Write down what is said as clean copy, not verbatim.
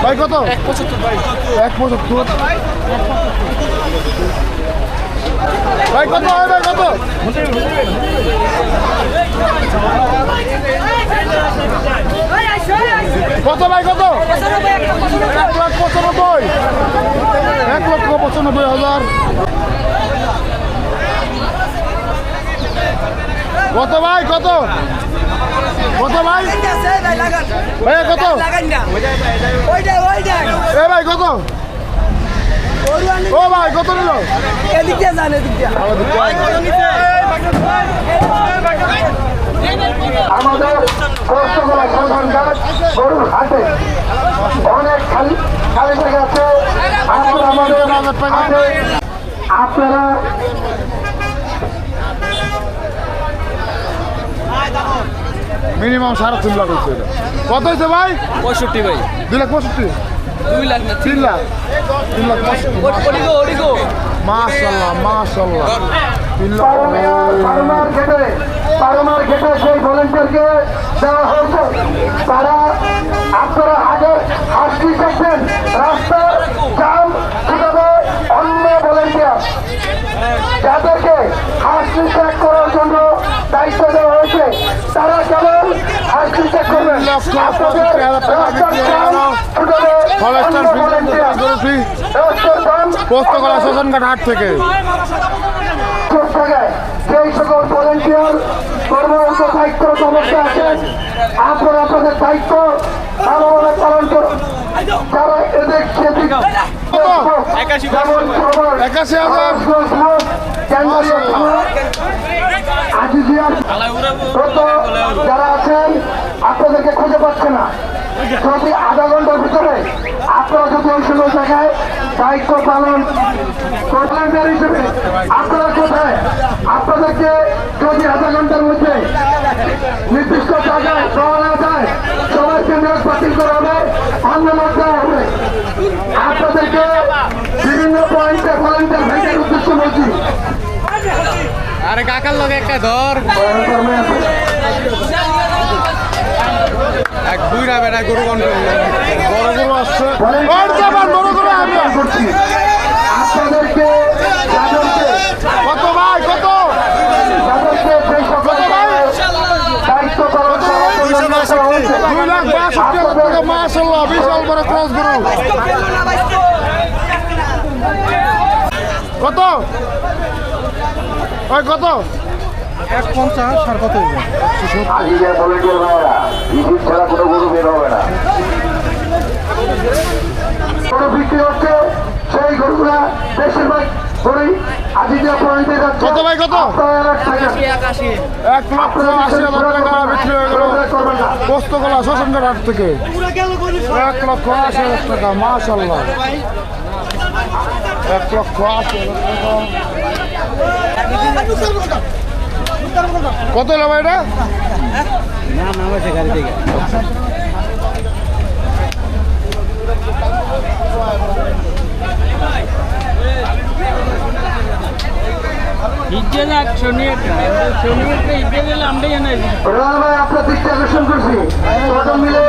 ভাই কত? 175 ভাই। 175 ভাই কত হয় ভাই কত? কত ভাই কত? 1,95,000 1,95,000 কত ভাই কত? কত ভাই? ভাইয়া কত? এ ভাই কত? ও ভাই কত নিল? আমাদের কষ্টকরা সন্ধানকার গরুর হাটে অনেক খালি জায়গা আছে। আপনারা মিনিমাম 3.5 লাখ হচ্ছে। কত হয়েছে ভাই? 65 ভাই। 2,65,000 2 লাখ না 3 লাখ 3 লাখ। মাশাআল্লাহ মাশাআল্লাহ 3 লাখ। পারমার ঘেটে সেই ভলেন্টিয়ারকে দেওয়া হয়েছে। তারা আপনারা আগে হাসি দেখবেন রাস্তার জাম কিভাবে অন্য ভলেন্টিয়ার যাদেরকে হাসি চেক করার জন্য দায়িত্ব দেওয়া হয়েছে তারা কেবল হাসি চেক করবেন। পোস্তকলা শ্মশানঘাট হাট থেকে যেই সকল ভলেন্টিয়ার কর্মরত দায়িত্বরত অবস্থায় আছেন আপনারা আপনাদের দায়িত্ব ভালোভাবে পালন করুন। যারা এদের সেদিক 81,000 যারা আছেন আপনাদেরকে খুঁজে পাচ্ছে না। যদি আধা ঘন্টার ভিতরে আপনারা যদি ওই সকল জায়গায় দায়িত্ব পালন ভলেন্টিয়ার হিসেবে আপনারা কোথায় আপনাদেরকে যদি আধা ঘন্টার মধ্যে নির্দিষ্ট জায়গায় দেওয়া না যায় সবাইকে নিয়োগ বাতিল করা হবে, আন্দোলন দেওয়া হবে। আপনাদেরকে বিভিন্ন পয়েন্টে ভলেন্টিয়ার ভেঙে উদ্দেশ্য বলছি। আরে কাকার লগে একটা ধর এক বুইরা বেটা গরু কন্ট্রোল বড় গরু আসছে। বড় গরু করছি আপনাদেরকে কত ভাই কত? দায়িত্ব পালন করার জন্য 2,62,000 টাকা। মাশাআল্লাহ বিশাল বড় ক্রস গরু। কত ভাই কত? 150 আর কত হইবে? আজিজের ভলেন্টিয়ার ভাইরা ইজিপ ছাড়া কোনো গরু বের হবে না। গরু বিক্রি হচ্ছে সেই গরুগুলা বেশিরভাগ গরুই আজিজের ভলেন্টিয়ার যাচ্ছে। কত ভাই কত? 1,80,000 টাকা বিক্রি হয়ে গেল পোস্তকলা শ্মশানঘাট হাট থেকে। 1,80,000 টাকা। মাশাআল্লাহ 1,80,000 টাকা। কত হলো ভাই এটা? গাড়ি থেকে আপনার দৃষ্টি আকর্ষণ করছি মিলে